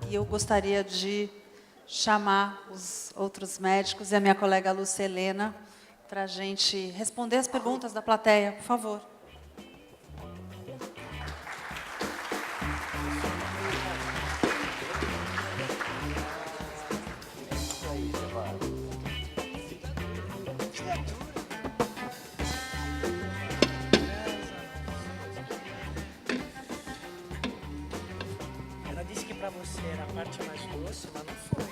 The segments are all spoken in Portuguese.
E eu gostaria de chamar os outros médicos e a minha colega Lúcia Helena para a gente responder as perguntas da plateia, por favor. Ela disse que para você era a parte mais doce, mas não foi.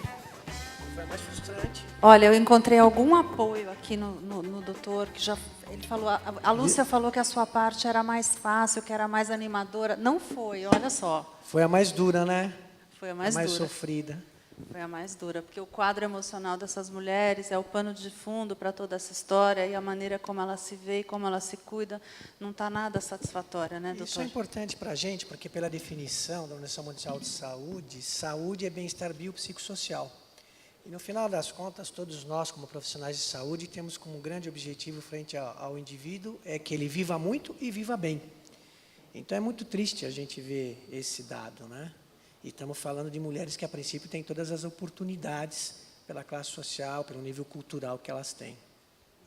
Foi mais frustrante. Olha, eu encontrei algum apoio aqui no doutor, que já ele falou, a Lúcia falou que a sua parte era mais fácil, que era mais animadora. Não foi, olha só. Foi a mais dura, né? Foi a mais mais dura. Sofrida. Foi a mais dura, porque o quadro emocional dessas mulheres é o pano de fundo para toda essa história, e a maneira como ela se vê e como ela se cuida não está nada satisfatória, né, doutor? Isso é importante para a gente, porque pela definição da Organização Mundial de Saúde, saúde é bem-estar biopsicossocial. E no final das contas, todos nós, como profissionais de saúde, temos como grande objetivo frente ao indivíduo é que ele viva muito e viva bem. Então é muito triste a gente ver esse dado, né? E estamos falando de mulheres que, a princípio, têm todas as oportunidades pela classe social, pelo nível cultural que elas têm.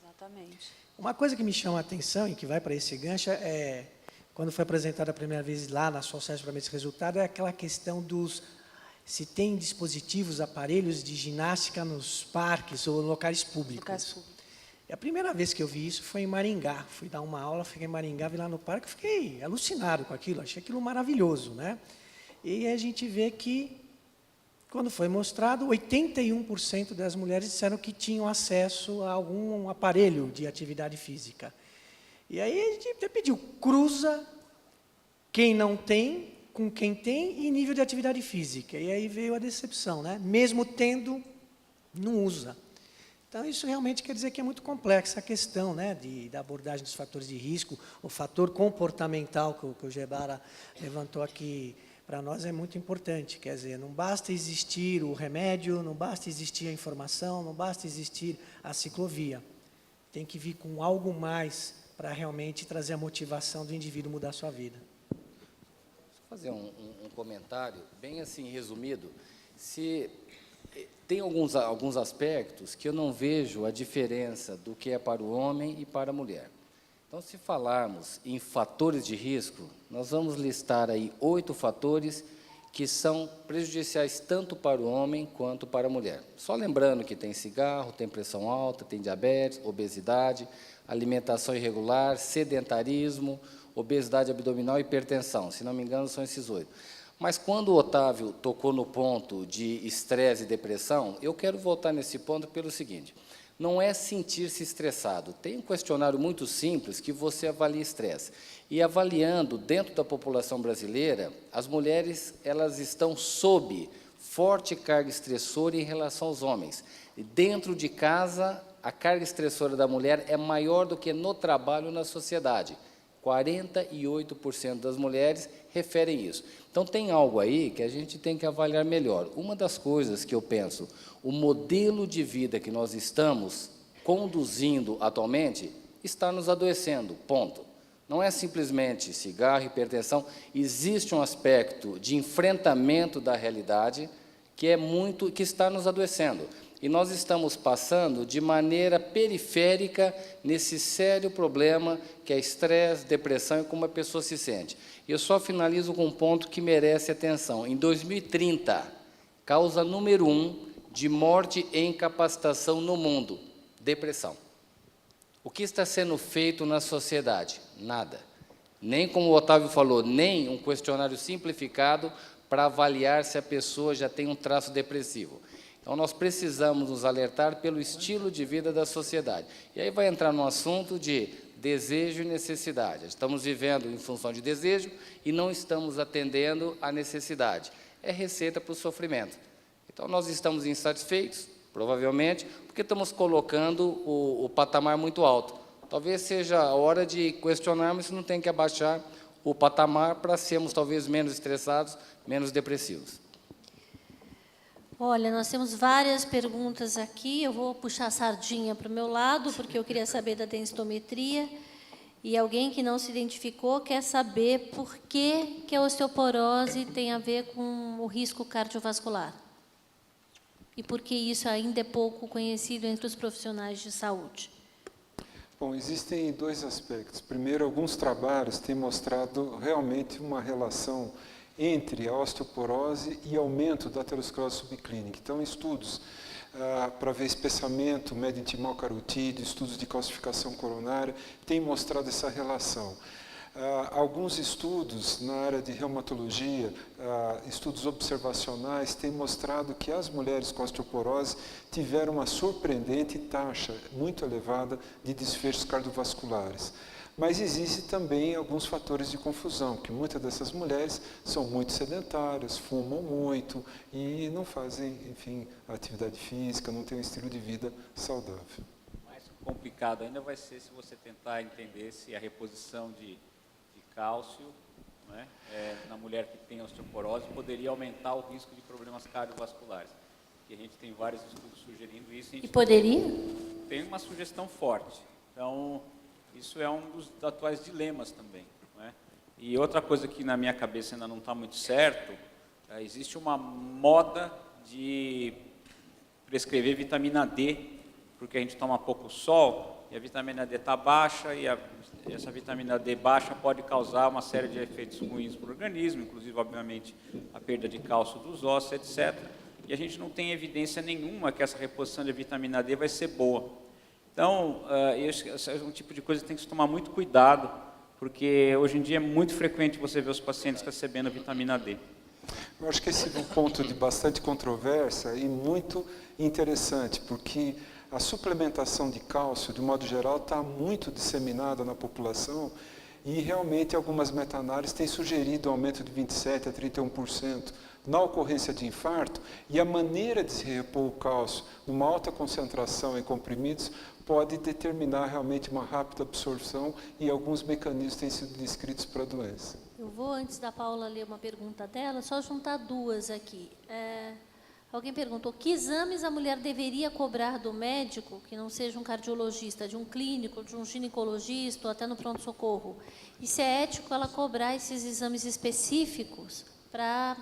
Exatamente. Uma coisa que me chama a atenção e que vai para esse gancho é, quando foi apresentada a primeira vez lá na Associação para esse resultado, é aquela questão dos se tem dispositivos, aparelhos de ginástica nos parques ou locais públicos. Locais públicos. E a primeira vez que eu vi isso foi em Maringá. Fui dar uma aula, fiquei em Maringá, vi lá no parque, fiquei alucinado com aquilo, achei aquilo maravilhoso, né? E a gente vê que, quando foi mostrado, 81% das mulheres disseram que tinham acesso a algum aparelho de atividade física. E aí a gente pediu, cruza quem não tem com quem tem e nível de atividade física. E aí veio a decepção, né? Mesmo tendo, não usa. Então, isso realmente quer dizer que é muito complexa a questão, né, da abordagem dos fatores de risco, o fator comportamental que o Gebara levantou aqui para nós é muito importante. Quer dizer, não basta existir o remédio, não basta existir a informação, não basta existir a ciclovia. Tem que vir com algo mais para realmente trazer a motivação do indivíduo mudar a sua vida. Vou fazer um comentário bem assim resumido. Se tem alguns aspectos que eu não vejo a diferença do que é para o homem e para a mulher. Então, se falarmos em fatores de risco, nós vamos listar aí 8 fatores que são prejudiciais tanto para o homem quanto para a mulher. Só lembrando que tem cigarro, tem pressão alta, tem diabetes, obesidade, alimentação irregular, sedentarismo, obesidade abdominal e hipertensão. Se não me engano, são esses 8. Mas quando o Otávio tocou no ponto de estresse e depressão, eu quero voltar nesse ponto pelo seguinte: não é sentir-se estressado. Tem um questionário muito simples que você avalia estresse. E avaliando dentro da população brasileira, as mulheres elas estão sob forte carga estressora em relação aos homens. E dentro de casa, a carga estressora da mulher é maior do que no trabalho na sociedade. 48% das mulheres referem isso. Então, tem algo aí que a gente tem que avaliar melhor. Uma das coisas que eu penso, o modelo de vida que nós estamos conduzindo atualmente está nos adoecendo, ponto. Não é simplesmente cigarro, hipertensão, existe um aspecto de enfrentamento da realidade que está nos adoecendo. E nós estamos passando de maneira periférica nesse sério problema que é estresse, depressão e como a pessoa se sente. E eu só finalizo com um ponto que merece atenção. Em 2030, causa número 1 de morte e incapacitação no mundo, depressão. O que está sendo feito na sociedade? Nada. Nem, como o Otávio falou, nem um questionário simplificado para avaliar se a pessoa já tem um traço depressivo. Então, nós precisamos nos alertar pelo estilo de vida da sociedade. E aí vai entrar no assunto de desejo e necessidade. Estamos vivendo em função de desejo e não estamos atendendo à necessidade. É receita para o sofrimento. Então, nós estamos insatisfeitos, provavelmente, porque estamos colocando o patamar muito alto. Talvez seja a hora de questionarmos se não tem que abaixar o patamar para sermos talvez menos estressados, menos depressivos. Olha, nós temos várias perguntas aqui. Eu vou puxar a sardinha para o meu lado, porque eu queria saber da densitometria. E alguém que não se identificou quer saber por que a osteoporose tem a ver com o risco cardiovascular. E por que isso ainda é pouco conhecido entre os profissionais de saúde. Bom, existem dois aspectos. Primeiro, alguns trabalhos têm mostrado realmente uma relação entre a osteoporose e aumento da aterosclerose subclínica. Então, estudos para ver espessamento, médio intimal carotídeo, estudos de calcificação coronária, têm mostrado essa relação. Alguns estudos na área de reumatologia, estudos observacionais, têm mostrado que as mulheres com osteoporose tiveram uma surpreendente taxa muito elevada de desfechos cardiovasculares. Mas existem também alguns fatores de confusão, que muitas dessas mulheres são muito sedentárias, fumam muito e não fazem, enfim, atividade física, não têm um estilo de vida saudável. Mais complicado ainda vai ser se você tentar entender se a reposição de cálcio, né, na mulher que tem osteoporose poderia aumentar o risco de problemas cardiovasculares. E a gente tem vários estudos sugerindo isso. E poderia? Tem uma sugestão forte. Então, isso é um dos atuais dilemas também. Né? E outra coisa que na minha cabeça ainda não está muito certo, existe uma moda de prescrever vitamina D, porque a gente toma pouco sol, e a vitamina D está baixa, e essa vitamina D baixa pode causar uma série de efeitos ruins para o organismo, inclusive, obviamente, a perda de cálcio dos ossos, etc. E a gente não tem evidência nenhuma que essa reposição de vitamina D vai ser boa. Então, esse é um tipo de coisa que tem que se tomar muito cuidado, porque hoje em dia é muito frequente você ver os pacientes recebendo vitamina D. Eu acho que esse é um ponto de bastante controvérsia e muito interessante, porque a suplementação de cálcio, de modo geral, está muito disseminada na população e realmente algumas meta-análises têm sugerido um aumento de 27% a 31% na ocorrência de infarto, e a maneira de se repor o cálcio, uma alta concentração em comprimidos, pode determinar realmente uma rápida absorção, e alguns mecanismos têm sido descritos para a doença. Eu vou, antes da Paula ler uma pergunta dela, só juntar duas aqui. Alguém perguntou, que exames a mulher deveria cobrar do médico, que não seja um cardiologista, de um clínico, de um ginecologista, ou até no pronto-socorro? E se é ético ela cobrar esses exames específicos para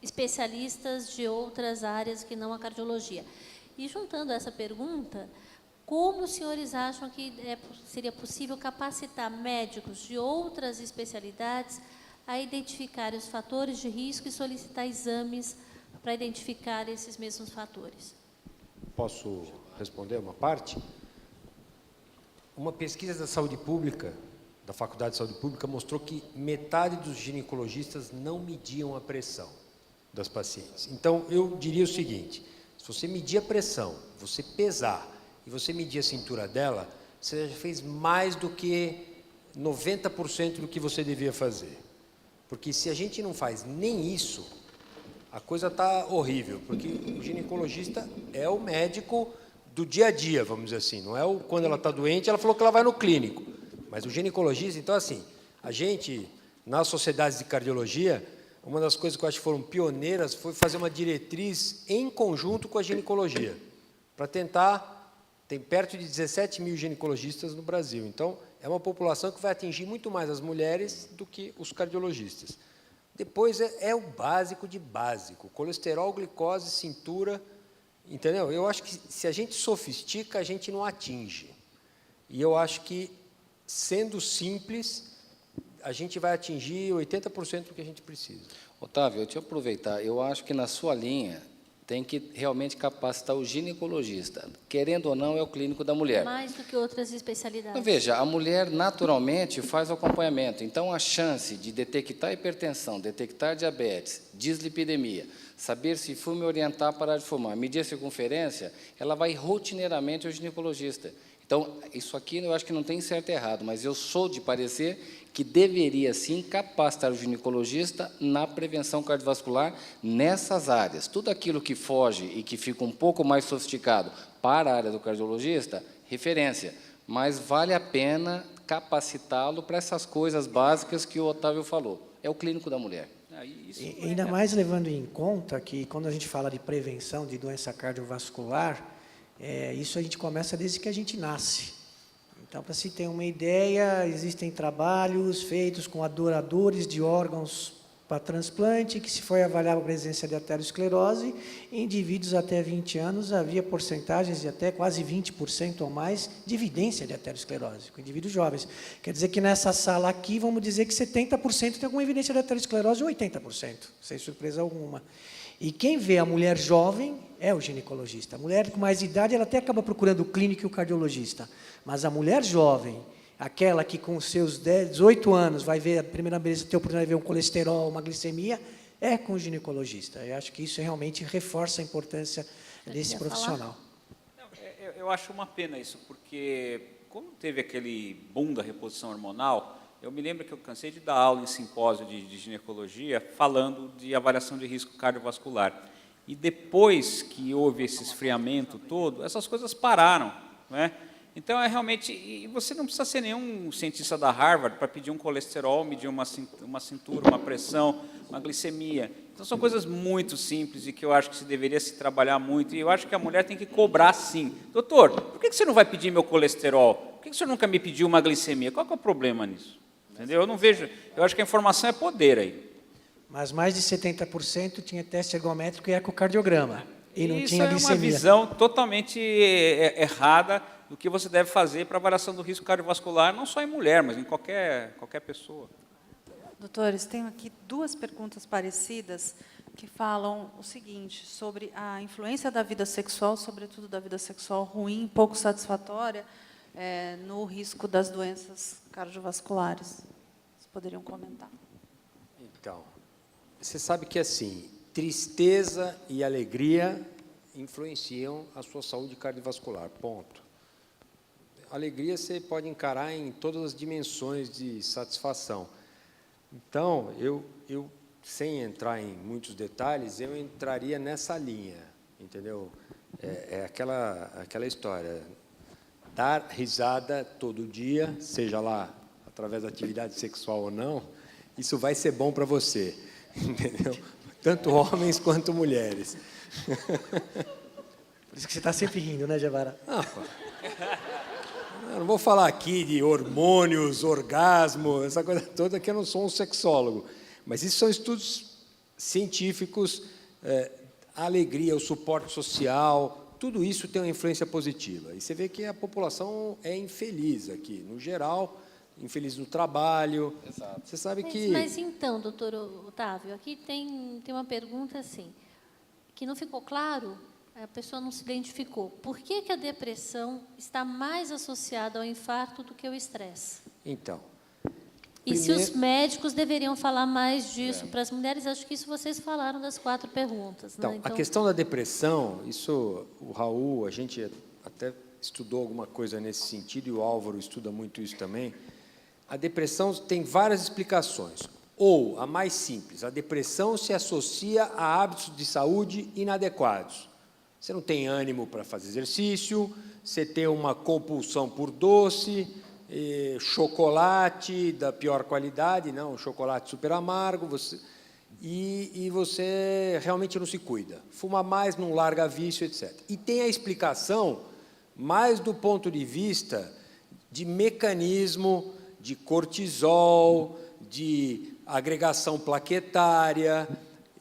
especialistas de outras áreas que não a cardiologia? E juntando essa pergunta, como os senhores acham que seria possível capacitar médicos de outras especialidades a identificar os fatores de risco e solicitar exames para identificar esses mesmos fatores? Posso responder uma parte? Uma pesquisa da saúde pública, da Faculdade de Saúde Pública, mostrou que metade dos ginecologistas não mediam a pressão das pacientes. Então, eu diria o seguinte, se você medir a pressão, você pesar e você medir a cintura dela, você já fez mais do que 90% do que você devia fazer. Porque se a gente não faz nem isso, a coisa está horrível, porque o ginecologista é o médico do dia a dia, vamos dizer assim, não é o quando ela está doente, ela falou que ela vai no clínico, mas o ginecologista, então assim, a gente, nas sociedades de cardiologia, uma das coisas que eu acho que foram pioneiras foi fazer uma diretriz em conjunto com a ginecologia, para tentar, tem perto de 17 mil ginecologistas no Brasil, então é uma população que vai atingir muito mais as mulheres do que os cardiologistas. Depois é o básico de básico, colesterol, glicose, cintura, entendeu? Eu acho que se a gente sofistica, a gente não atinge. E eu acho que, sendo simples, a gente vai atingir 80% do que a gente precisa. Otávio, deixa eu aproveitar. Eu acho que na sua linha tem que realmente capacitar o ginecologista. Querendo ou não, é o clínico da mulher. Mais do que outras especialidades. Então, veja, a mulher naturalmente faz o acompanhamento. Então, a chance de detectar hipertensão, detectar diabetes, dislipidemia, saber se fuma e orientar a parar de fumar, medir a circunferência, ela vai rotineiramente ao ginecologista. Então, isso aqui eu acho que não tem certo e errado, mas eu sou de parecer que deveria, sim, capacitar o ginecologista na prevenção cardiovascular nessas áreas. Tudo aquilo que foge e que fica um pouco mais sofisticado para a área do cardiologista, referência. Mas vale a pena capacitá-lo para essas coisas básicas que o Otávio falou. É o clínico da mulher. Isso E ainda mais levando em conta que, quando a gente fala de prevenção de doença cardiovascular, isso a gente começa desde que a gente nasce. Então, para se ter uma ideia, existem trabalhos feitos com doadores de órgãos para transplante, que se foi avaliar a presença de aterosclerose, em indivíduos até 20 anos havia porcentagens de até quase 20% ou mais de evidência de aterosclerose, com indivíduos jovens. Quer dizer que nessa sala aqui, vamos dizer que 70% tem alguma evidência de aterosclerose, ou 80%, sem surpresa alguma. E quem vê a mulher jovem é o ginecologista. A mulher com mais idade, ela até acaba procurando o clínico e o cardiologista. Mas a mulher jovem, aquela que com seus 18 anos vai ver, a primeira vez ter a oportunidade de ver um colesterol, uma glicemia, é com o ginecologista. Eu acho que isso realmente reforça a importância desse profissional. Não, eu acho uma pena isso, porque como teve aquele boom da reposição hormonal, eu me lembro que eu cansei de dar aula em simpósio de ginecologia falando de avaliação de risco cardiovascular. E depois que houve esse esfriamento todo, essas coisas pararam, não é? Então, realmente, e você não precisa ser nenhum cientista da Harvard para pedir um colesterol, medir uma cintura, uma pressão, uma glicemia. Então, são coisas muito simples e que eu acho que se deveria se trabalhar muito. E eu acho que a mulher tem que cobrar, sim. Doutor, por que você não vai pedir meu colesterol? Por que o senhor nunca me pediu uma glicemia? Qual que é o problema nisso? Entendeu? Eu não vejo... Eu acho que a informação é poder aí. Mas mais de 70% tinha teste ergométrico e ecocardiograma. E não tinha glicemia. Isso é uma visão totalmente errada do que você deve fazer para avaliação do risco cardiovascular, não só em mulher, mas em qualquer pessoa. Doutores, tenho aqui duas perguntas parecidas que falam o seguinte, sobre a influência da vida sexual, sobretudo da vida sexual ruim, pouco satisfatória, no risco das doenças cardiovasculares. Vocês poderiam comentar? Então, você sabe que, assim, tristeza e alegria influenciam a sua saúde cardiovascular, ponto. Alegria você pode encarar em todas as dimensões de satisfação. Então, eu sem entrar em muitos detalhes, eu entraria nessa linha, entendeu? É aquela história, dar risada todo dia, seja lá através da atividade sexual ou não, isso vai ser bom para você, entendeu? Tanto homens quanto mulheres. Por isso que você está sempre rindo, né, Guevara? Eu não vou falar aqui de hormônios, orgasmo, essa coisa toda, que eu não sou um sexólogo. Mas isso são estudos científicos, a alegria, o suporte social, tudo isso tem uma influência positiva. E você vê que a população é infeliz aqui, no geral, infeliz no trabalho. Exato. Você sabe que... Mas então, doutor Otávio, aqui tem uma pergunta assim, que não ficou claro, a pessoa não se identificou. Por que a depressão está mais associada ao infarto do que ao estresse? Então... E se os médicos deveriam falar mais disso para as mulheres? Acho que isso vocês falaram das 4 perguntas. Então, né? a questão da depressão, isso, o Raul, a gente até estudou alguma coisa nesse sentido, e o Álvaro estuda muito isso também. A depressão tem várias explicações. Ou, a mais simples, a depressão se associa a hábitos de saúde inadequados. Você não tem ânimo para fazer exercício, você tem uma compulsão por doce, chocolate da pior qualidade, não, chocolate super amargo, e você realmente não se cuida. Fuma mais, não larga vício, etc. E tem a explicação mais do ponto de vista de mecanismo, de cortisol, de agregação plaquetária,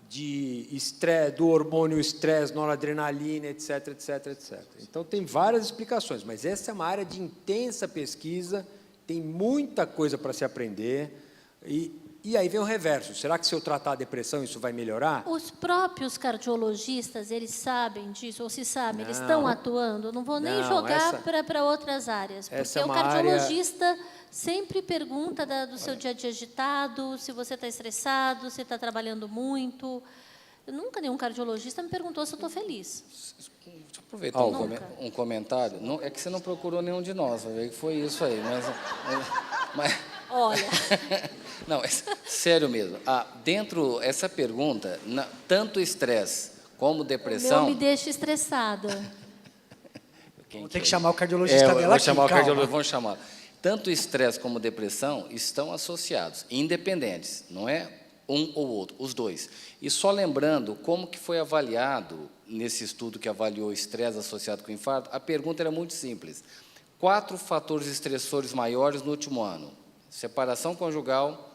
de estresse, do hormônio estresse, noradrenalina, etc, etc, etc. Então, tem várias explicações, mas essa é uma área de intensa pesquisa, tem muita coisa para se aprender, e aí vem o reverso. Será que se eu tratar a depressão, isso vai melhorar? Os próprios cardiologistas, eles sabem disso, ou se sabem, eles estão atuando? Eu não vou nem jogar para outras áreas, porque o cardiologista sempre pergunta do seu dia a dia agitado, se você está estressado, se está trabalhando muito. Nunca nenhum cardiologista me perguntou se eu estou feliz. Deixa eu aproveitar um comentário. Não, é que você não procurou nenhum de nós, vai ver que foi isso aí. Mas olha... Não, sério mesmo. Dentro essa pergunta, tanto estresse como depressão... O meu me deixa estressada. Vou ter que chamar o cardiologista dela aqui. Vou chamar o cardiologista, vamos chamar. Tanto estresse como depressão estão associados, independentes. Não é um ou outro, os dois. E só lembrando como que foi avaliado, nesse estudo que avaliou o estresse associado com o infarto, a pergunta era muito simples. 4 fatores estressores maiores no último ano: separação conjugal,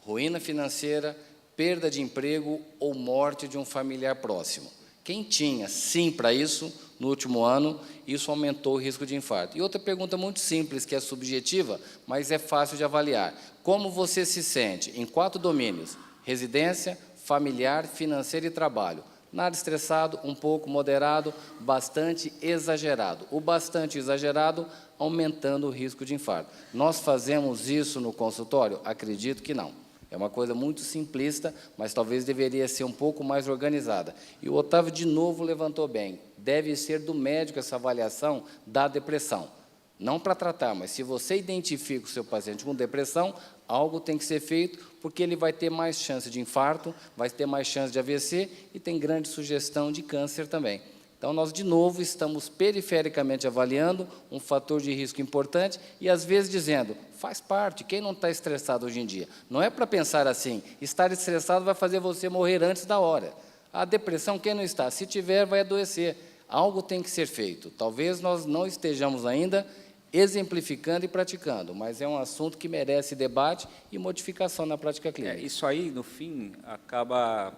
ruína financeira, perda de emprego ou morte de um familiar próximo. Quem tinha sim para isso, no último ano, isso aumentou o risco de infarto. E outra pergunta muito simples, que é subjetiva, mas é fácil de avaliar. Como você se sente em 4 domínios: residência, familiar, financeiro e trabalho? Nada estressado, um pouco moderado, bastante exagerado. O bastante exagerado aumentando o risco de infarto. Nós fazemos isso no consultório? Acredito que não. É uma coisa muito simplista, mas talvez deveria ser um pouco mais organizada. E o Otávio, de novo, levantou bem. Deve ser do médico essa avaliação da depressão. Não para tratar, mas se você identifica o seu paciente com depressão, algo tem que ser feito, porque ele vai ter mais chance de infarto, vai ter mais chance de AVC e tem grande sugestão de câncer também. Então, nós, de novo, estamos perifericamente avaliando um fator de risco importante e, às vezes, dizendo, faz parte, quem não está estressado hoje em dia? Não é para pensar assim, estar estressado vai fazer você morrer antes da hora. A depressão, quem não está? Se tiver, vai adoecer. Algo tem que ser feito. Talvez nós não estejamos ainda exemplificando e praticando, mas é um assunto que merece debate e modificação na prática clínica. Isso aí, no fim, acaba...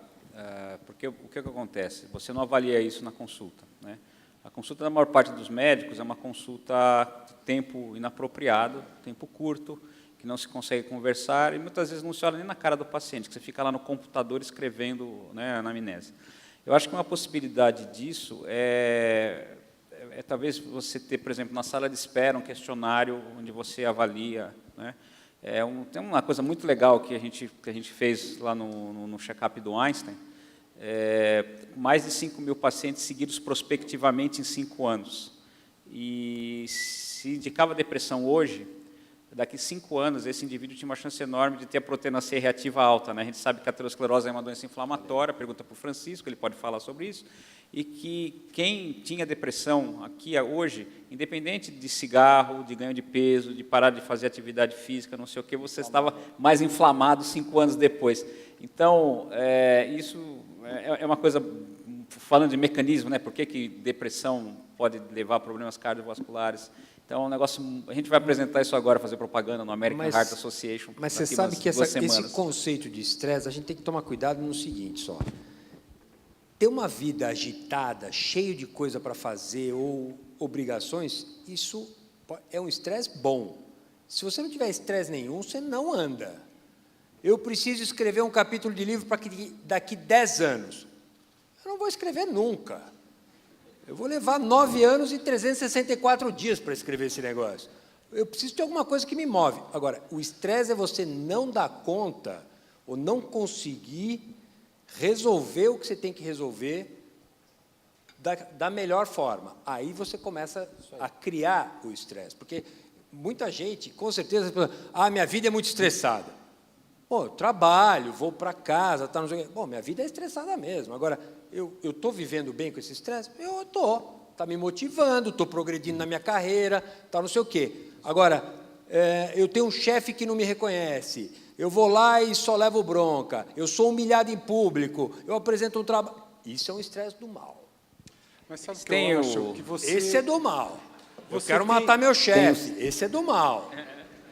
porque o que acontece? Você não avalia isso na consulta, né? A consulta, da maior parte dos médicos, é uma consulta de tempo inapropriado, tempo curto, que não se consegue conversar, e muitas vezes não se olha nem na cara do paciente, que você fica lá no computador escrevendo, né, a anamnese. Eu acho que uma possibilidade disso é talvez você ter, por exemplo, na sala de espera, um questionário onde você avalia, né? Tem uma coisa muito legal que a gente fez lá no check-up do Einstein, mais de 5.000 pacientes seguidos prospectivamente em 5 anos. E se indicava depressão hoje, daqui 5 anos, esse indivíduo tinha uma chance enorme de ter a proteína C reativa alta, né? A gente sabe que a aterosclerose é uma doença inflamatória, pergunta para o Francisco, ele pode falar sobre isso, e que quem tinha depressão aqui hoje, independente de cigarro, de ganho de peso, de parar de fazer atividade física, não sei o que, você estava mais inflamado 5 anos depois. Então, isso é uma coisa, falando de mecanismo, né? Por que depressão pode levar a problemas cardiovasculares? Então, é um negócio, a gente vai apresentar isso agora, fazer propaganda no American Heart Association. Mas você sabe que esse conceito de estresse, a gente tem que tomar cuidado no seguinte só. Ter uma vida agitada, cheio de coisa para fazer ou obrigações, isso é um estresse bom. Se você não tiver estresse nenhum, você não anda. Eu preciso escrever um capítulo de livro para que daqui 10 anos. Eu não vou escrever nunca. Eu vou levar 9 anos e 364 dias para escrever esse negócio. Eu preciso ter alguma coisa que me move. Agora, o estresse é você não dar conta ou não conseguir resolver o que você tem que resolver da melhor forma. Aí você começa a criar o estresse. Porque muita gente, com certeza, fala, minha vida é muito estressada. Pô, eu trabalho, vou para casa, tá, não sei o quê. Bom, minha vida é estressada mesmo. Agora, eu estou vivendo bem com esse estresse? Eu estou. Está me motivando, estou progredindo na minha carreira, tá, não sei o quê. Agora, eu tenho um chefe que não me reconhece, eu vou lá e só levo bronca, eu sou humilhado em público, eu apresento um trabalho... Isso é um estresse do mal. Mas sabe o que eu acho? Que você... Esse é do mal. Eu quero matar meu chefe. Esse é do mal.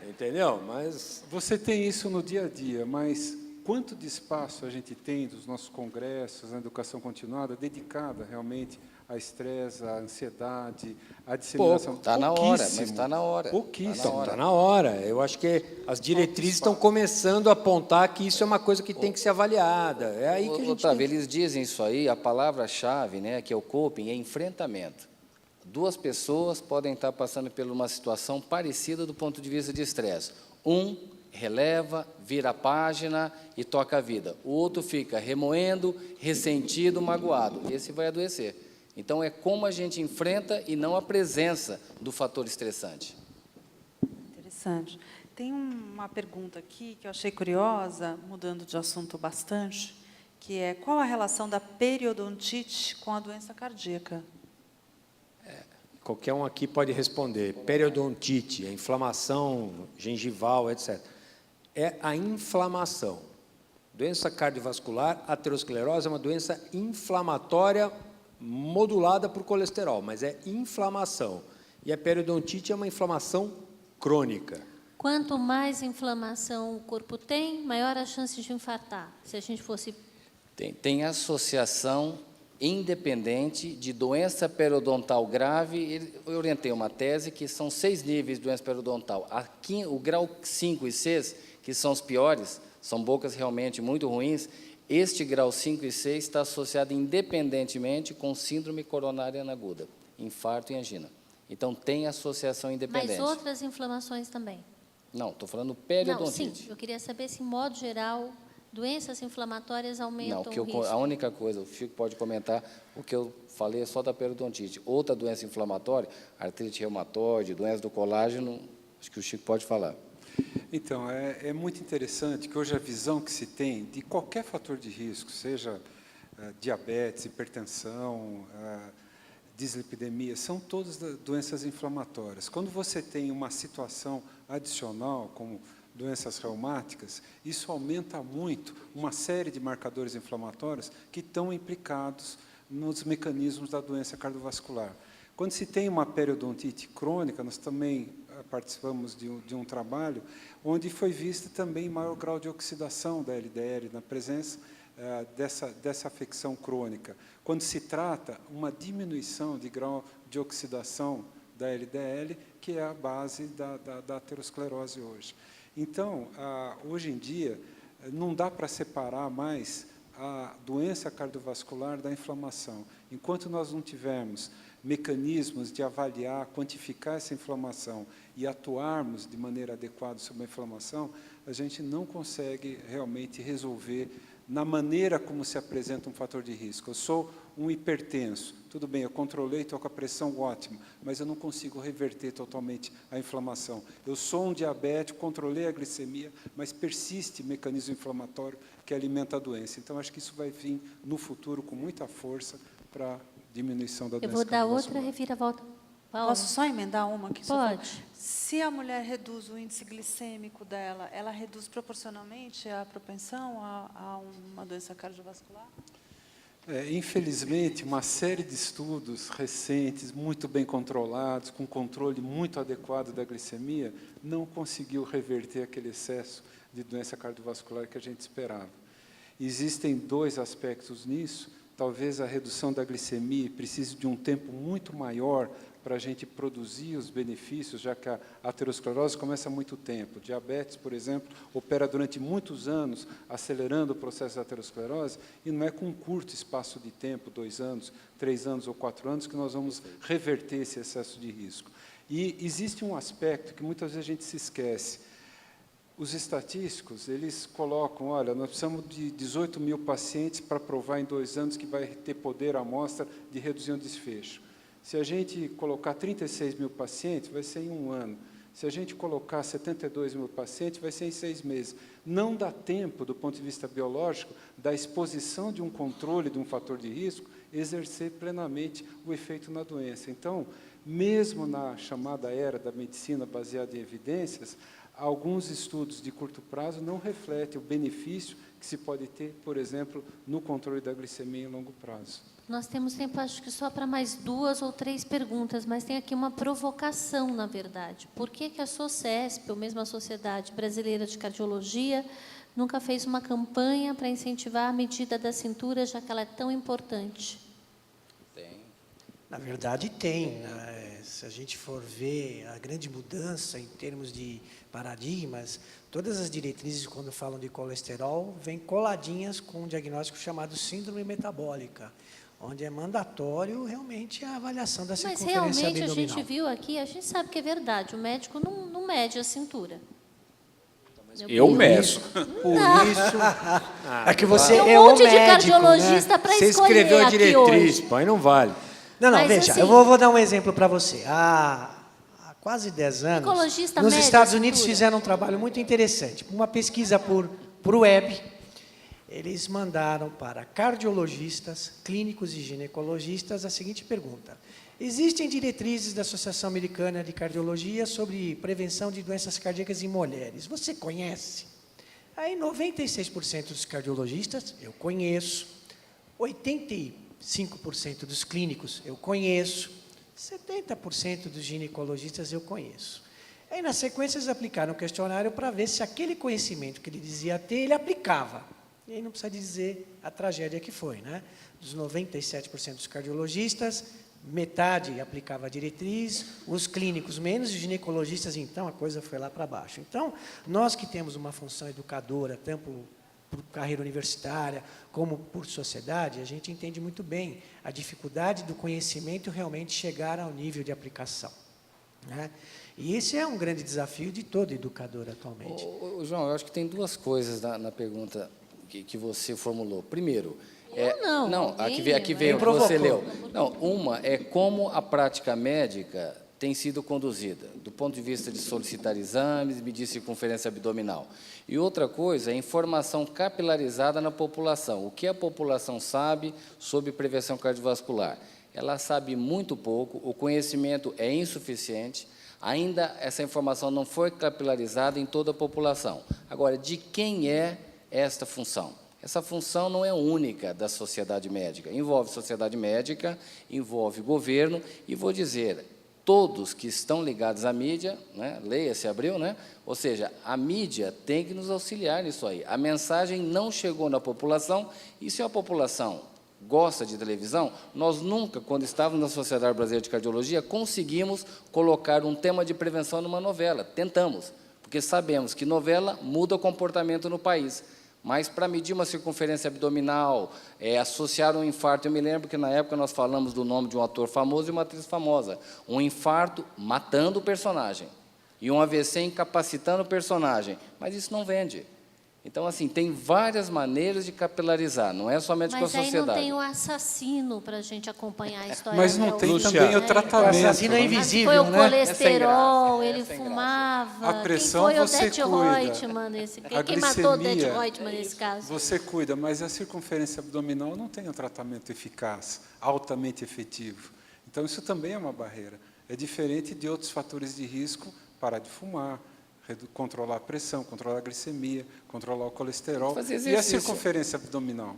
Entendeu? Mas... Você tem isso no dia a dia, mas quanto de espaço a gente tem dos nossos congressos, na educação continuada, dedicada realmente a estresse, a ansiedade, a disseminação? Está na hora, mas está na hora. Pouquíssimo. Está na hora. Eu acho que as diretrizes estão começando a apontar que isso é uma coisa que tem que ser avaliada. É aí que a gente Otávio, eles dizem isso aí, a palavra-chave, né, que é o coping, é enfrentamento. 2 pessoas podem estar passando por uma situação parecida do ponto de vista de estresse. Um releva, vira a página e toca a vida. O outro fica remoendo, ressentido, magoado. Esse vai adoecer. Então, é como a gente enfrenta e não a presença do fator estressante. Interessante. Tem uma pergunta aqui que eu achei curiosa, mudando de assunto bastante, que é: qual a relação da periodontite com a doença cardíaca? Qualquer um aqui pode responder. Periodontite, a inflamação gengival, etc. É a inflamação doença cardiovascular, aterosclerose é uma doença inflamatória modulada por colesterol, mas é inflamação. E a periodontite é uma inflamação crônica. Quanto mais inflamação o corpo tem, maior a chance de infartar. Se a gente fosse... Tem associação independente de doença periodontal grave. Eu orientei uma tese que são 6 níveis de doença periodontal. O grau 5 e 6, que são os piores, são bocas realmente muito ruins, este grau 5 e 6 está associado independentemente com síndrome coronária aguda, infarto e angina. Então, tem associação independente. Mas outras inflamações também? Não, estou falando Não, periodontite. sim, eu queria saber se, em modo geral, doenças inflamatórias aumentam o risco. A única coisa, o Chico pode comentar, o que eu falei é só da periodontite. Outra doença inflamatória, artrite reumatoide, doença do colágeno, acho que o Chico pode falar. Então, é muito interessante que hoje a visão que se tem de qualquer fator de risco, seja diabetes, hipertensão, dislipidemia, são todas doenças inflamatórias. Quando você tem uma situação adicional, como doenças reumáticas, isso aumenta muito uma série de marcadores inflamatórios que estão implicados nos mecanismos da doença cardiovascular. Quando se tem uma periodontite crônica, nós também participamos de um trabalho onde foi vista também maior grau de oxidação da LDL na presença dessa afecção crônica. Quando se trata uma diminuição de grau de oxidação da LDL, que é a base da aterosclerose hoje. Então, hoje em dia, não dá para separar mais a doença cardiovascular da inflamação. Enquanto nós não tivermos mecanismos de avaliar, quantificar essa inflamação e atuarmos de maneira adequada sobre a inflamação, a gente não consegue realmente resolver na maneira como se apresenta um fator de risco. Eu sou um hipertenso, tudo bem, eu controlei, estou com a pressão ótima, mas eu não consigo reverter totalmente a inflamação. Eu sou um diabético, controlei a glicemia, mas persiste mecanismo inflamatório que alimenta a doença. Então, acho que isso vai vir no futuro com muita força para a diminuição da doença. Eu vou dar outra reviravolta. Paula. Posso só emendar uma aqui? Pode. Se a mulher reduz o índice glicêmico dela, ela reduz proporcionalmente a propensão a uma doença cardiovascular? Infelizmente, uma série de estudos recentes, muito bem controlados, com controle muito adequado da glicemia, não conseguiu reverter aquele excesso de doença cardiovascular que a gente esperava. Existem 2 aspectos nisso. Talvez a redução da glicemia precise de um tempo muito maior para a gente produzir os benefícios, já que a aterosclerose começa há muito tempo. Diabetes, por exemplo, opera durante muitos anos, acelerando o processo da aterosclerose, e não é com um curto espaço de tempo, 2 anos, 3 anos ou 4 anos, que nós vamos reverter esse excesso de risco. E existe um aspecto que muitas vezes a gente se esquece. Os estatísticos, eles colocam, olha, nós precisamos de 18 mil pacientes para provar em 2 anos que vai ter poder a amostra de reduzir o desfecho. Se a gente colocar 36 mil pacientes, vai ser em 1 ano. Se a gente colocar 72 mil pacientes, vai ser em 6 meses. Não dá tempo, do ponto de vista biológico, da exposição de um controle de um fator de risco, exercer plenamente o efeito na doença. Então, mesmo na chamada era da medicina baseada em evidências, alguns estudos de curto prazo não refletem o benefício que se pode ter, por exemplo, no controle da glicemia em longo prazo. Nós temos tempo, acho que só para mais 2 ou 3 perguntas, mas tem aqui uma provocação, na verdade. Por que a SOCESP, ou mesmo a Sociedade Brasileira de Cardiologia, nunca fez uma campanha para incentivar a medida da cintura, já que ela é tão importante? Na verdade, tem. Se a gente for ver a grande mudança em termos de paradigmas, todas as diretrizes, quando falam de colesterol, vêm coladinhas com um diagnóstico chamado síndrome metabólica, onde é mandatório realmente a avaliação da circunferência abdominal. Mas realmente a gente viu aqui, a gente sabe que é verdade, o médico não mede a cintura. Eu meço. Por isso, é que você tem é um o monte de médico, cardiologista né? para Você escolher escreveu a aqui diretriz, hoje. pô, aí não vale. Não, Mas, veja, assim, eu vou dar um exemplo para você. Há quase 10 anos, Ginecologista nos mede Estados a Unidos cintura. fizeram um trabalho muito interessante. Uma pesquisa por web, eles mandaram para cardiologistas, clínicos e ginecologistas a seguinte pergunta: existem diretrizes da Associação Americana de Cardiologia sobre prevenção de doenças cardíacas em mulheres. Você conhece? Aí 96% dos cardiologistas eu conheço, 85% dos clínicos eu conheço, 70% dos ginecologistas eu conheço. Aí, na sequência, eles aplicaram um questionário para ver se aquele conhecimento que ele dizia ter, ele aplicava. E aí não precisa dizer a tragédia que foi, né? Dos 97% dos cardiologistas, metade aplicava a diretriz, os clínicos menos, e os ginecologistas, então, a coisa foi lá para baixo. Então, nós que temos uma função educadora, tanto por carreira universitária, como por sociedade, a gente entende muito bem a dificuldade do conhecimento realmente chegar ao nível de aplicação, né? E esse é um grande desafio de todo educador atualmente. João, eu acho que tem duas coisas na pergunta que você formulou. Primeiro, aqui veio o que você leu. Não, uma é como a prática médica tem sido conduzida, do ponto de vista de solicitar exames, medir circunferência abdominal. E outra coisa é a informação capilarizada na população. O que a população sabe sobre prevenção cardiovascular? Ela sabe muito pouco, o conhecimento é insuficiente, ainda essa informação não foi capilarizada em toda a população. Agora, de quem é esta função? Essa função não é única da sociedade médica. Envolve sociedade médica, envolve governo, e vou dizer, todos que estão ligados à mídia, né, leia-se Abreu, né, ou seja, a mídia tem que nos auxiliar nisso aí. A mensagem não chegou na população, e se a população gosta de televisão, nós nunca, quando estávamos na Sociedade Brasileira de Cardiologia, conseguimos colocar um tema de prevenção numa novela. Tentamos, porque sabemos que novela muda o comportamento no país. Mas para medir uma circunferência abdominal, associar um infarto, eu me lembro que na época nós falamos do nome de um ator famoso e uma atriz famosa. Um infarto matando o personagem e um AVC incapacitando o personagem. Mas isso não vende. Então, assim, tem várias maneiras de capilarizar, não é somente com a sociedade. Mas aí não tem o assassino para a gente acompanhar a história. Mas não tem Lúcia, também o tratamento. O assassino é né? invisível, Foi o né? colesterol, ele Essa é a graça. fumava. A pressão quem foi você o Odete cuida. Reutemann nesse caso? A Quem matou o Odete glicemia, Reutemann nesse caso? Você cuida, mas a circunferência abdominal não tem um tratamento eficaz, altamente efetivo. Então, isso também é uma barreira. É diferente de outros fatores de risco, parar de fumar, controlar a pressão, controlar a glicemia, controlar o colesterol. Fazer E a exercício. circunferência abdominal?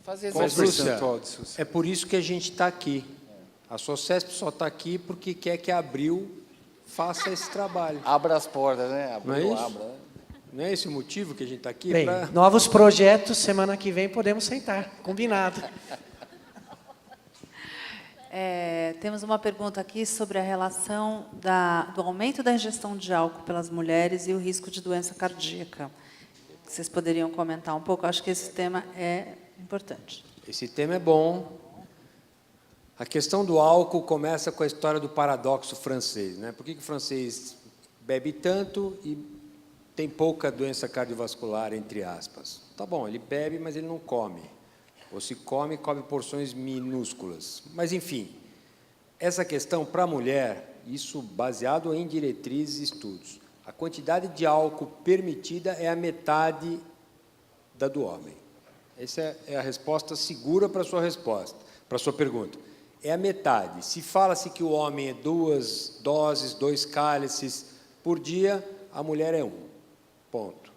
Fazer Qual o exercício. percentual disso? É por isso que a gente está aqui. A SOCESP só está aqui porque quer que a Abril faça esse trabalho. Abra as portas, né? Não é isso? Abra, né? Não é esse o motivo que a gente está aqui? Bem, Pra... novos projetos, semana que vem podemos sentar, combinado. Temos uma pergunta aqui sobre a relação do aumento da ingestão de álcool pelas mulheres e o risco de doença cardíaca. Vocês poderiam comentar um pouco? Acho que esse tema é importante. Esse tema é bom. A questão do álcool começa com a história do paradoxo francês, né? Por que o francês bebe tanto e tem pouca doença cardiovascular, entre aspas? Tá bom, ele bebe, mas ele não come. Ou se come, come porções minúsculas. Mas, enfim, essa questão para a mulher, isso baseado em diretrizes e estudos, a quantidade de álcool permitida é a metade da do homem. Essa é a resposta segura para a sua resposta, para a sua pergunta. É a metade. Se fala-se que o homem é 2 doses, 2 cálices por dia, a mulher é 1. Ponto.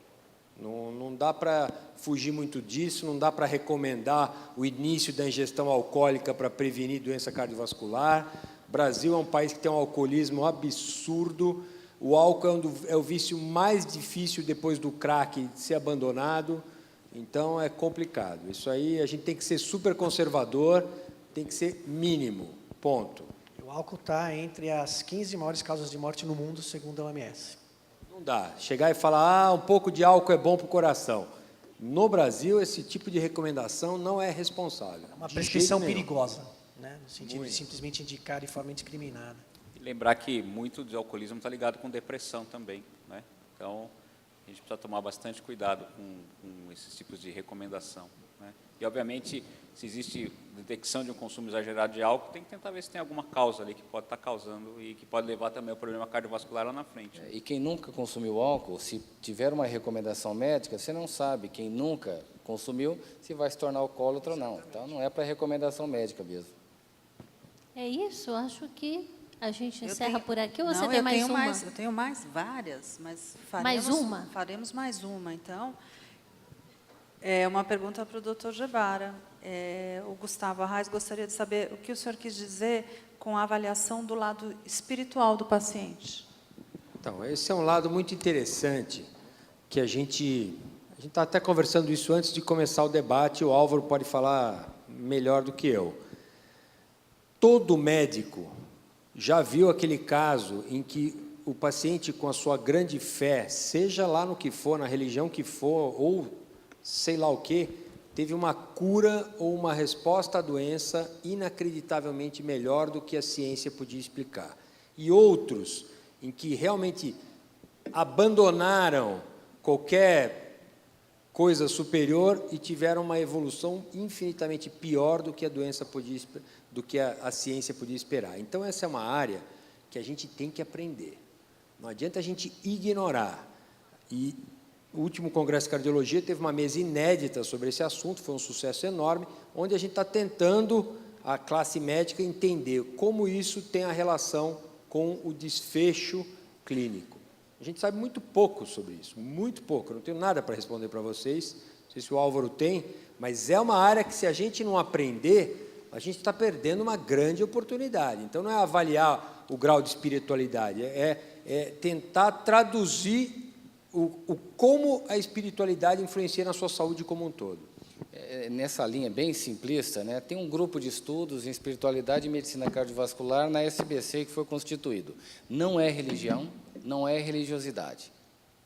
Não dá para fugir muito disso, não dá para recomendar o início da ingestão alcoólica para prevenir doença cardiovascular. O Brasil é um país que tem um alcoolismo absurdo. O álcool é o vício mais difícil depois do crack de ser abandonado. Então, é complicado. Isso aí, a gente tem que ser super conservador, tem que ser mínimo, ponto. O álcool está entre as 15 maiores causas de morte no mundo, segundo a OMS. Não dá. Chegar e falar, um pouco de álcool é bom para o coração. No Brasil, esse tipo de recomendação não é responsável. É uma de prescrição jeito nenhum. perigosa, né? No sentido de simplesmente indicar de forma indiscriminada. E lembrar que muito do alcoolismo está ligado com depressão também, né? Então, a gente precisa tomar bastante cuidado com esses tipos de recomendação, né? E, obviamente, se existe detecção de um consumo exagerado de álcool, tem que tentar ver se tem alguma causa ali que pode estar causando e que pode levar também ao problema cardiovascular lá na frente. E quem nunca consumiu álcool, se tiver uma recomendação médica, você não sabe, quem nunca consumiu, se vai se tornar alcoólatra ou não. Então, não é para recomendação médica mesmo. É isso, acho que A gente Eu encerra tenho- por aqui ou Não, você tem eu mais tenho uma? eu tenho mais várias, mas Mais uma? faremos mais uma. Então, é uma pergunta para o doutor Gebara. O Gustavo Arraes gostaria de saber o que o senhor quis dizer com a avaliação do lado espiritual do paciente. Então, esse é um lado muito interessante, que a gente está até conversando isso antes de começar o debate, o Álvaro pode falar melhor do que eu. Todo médico já viu aquele caso em que o paciente, com a sua grande fé, seja lá no que for, na religião que for, ou sei lá o quê, teve uma cura ou uma resposta à doença inacreditavelmente melhor do que a ciência podia explicar. E outros em que realmente abandonaram qualquer coisa superior e tiveram uma evolução infinitamente pior do que a doença podia, do que a ciência podia esperar. Então, essa é uma área que a gente tem que aprender. Não adianta a gente ignorar. E o último Congresso de Cardiologia teve uma mesa inédita sobre esse assunto, foi um sucesso enorme, onde a gente está tentando, a classe médica, entender como isso tem a relação com o desfecho clínico. A gente sabe muito pouco sobre isso, muito pouco. Eu não tenho nada para responder para vocês, não sei se o Álvaro tem, mas é uma área que, se a gente não aprender, a gente está perdendo uma grande oportunidade. Então, não é avaliar o grau de espiritualidade, é tentar traduzir como a espiritualidade influencia na sua saúde como um todo. Nessa linha bem simplista, né, tem um grupo de estudos em espiritualidade e medicina cardiovascular na SBC que foi constituído. Não é religião, não é religiosidade.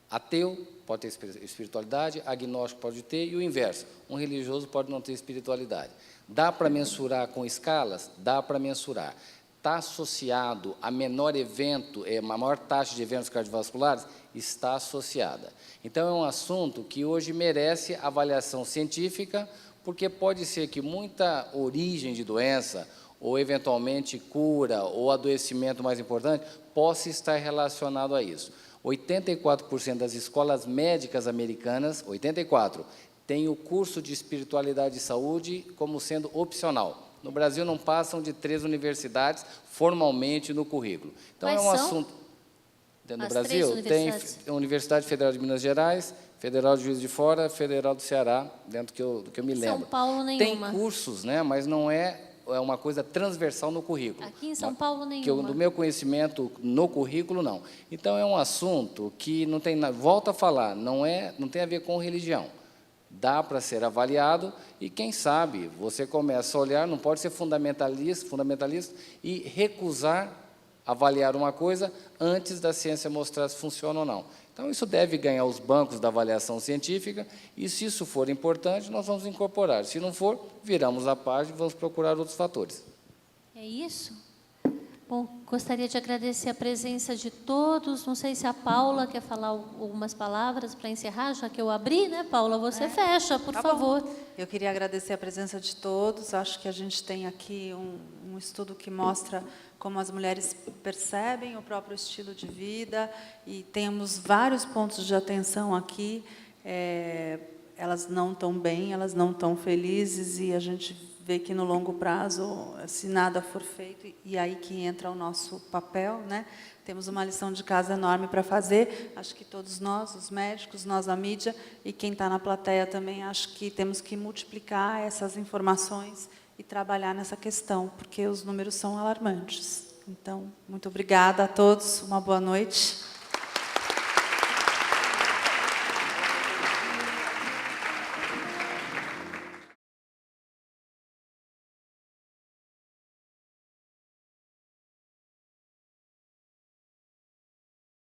Ateu pode ter espiritualidade, agnóstico pode ter, e o inverso. Um religioso pode não ter espiritualidade. Dá para mensurar com escalas? Dá para mensurar. Está associado a menor evento, a maior taxa de eventos cardiovasculares? Está associada. Então, é um assunto que hoje merece avaliação científica, porque pode ser que muita origem de doença, ou eventualmente cura, ou adoecimento mais importante, possa estar relacionado a isso. 84% das escolas médicas americanas, 84%, têm o curso de espiritualidade e saúde como sendo opcional. No Brasil, não passam de 3 universidades formalmente no currículo. Então, Quais é um são? assunto... No As Brasil, 3 tem universidades? a Universidade Federal de Minas Gerais, Federal de Juiz de Fora, Federal do Ceará, dentro do que eu me lembro. São Paulo, nenhuma. Tem cursos, né, mas não é uma coisa transversal no currículo. Aqui em São Paulo, Que eu, nenhuma. do meu conhecimento no currículo, não. Então, é um assunto que não tem nada, volto a falar, não tem a ver com religião. Dá para ser avaliado e, quem sabe, você começa a olhar, não pode ser fundamentalista e recusar avaliar uma coisa antes da ciência mostrar se funciona ou não. Então, isso deve ganhar os bancos da avaliação científica e, se isso for importante, nós vamos incorporar. Se não for, viramos a página e vamos procurar outros fatores. É isso? Bom, gostaria de agradecer a presença de todos. Não sei se a Paula quer falar algumas palavras para encerrar, já que eu abri, né, Paula? Você fecha, por Tá favor. bom. Eu queria agradecer a presença de todos. Acho que a gente tem aqui um estudo que mostra como as mulheres percebem o próprio estilo de vida, e temos vários pontos de atenção aqui. Elas não estão bem, elas não estão felizes, e a gente vê que, no longo prazo, se nada for feito, e aí que entra o nosso papel, né? Temos uma lição de casa enorme para fazer. Acho que todos nós, os médicos, nós, a mídia, e quem está na plateia também, acho que temos que multiplicar essas informações e trabalhar nessa questão, porque os números são alarmantes. Então, muito obrigada a todos, uma boa noite.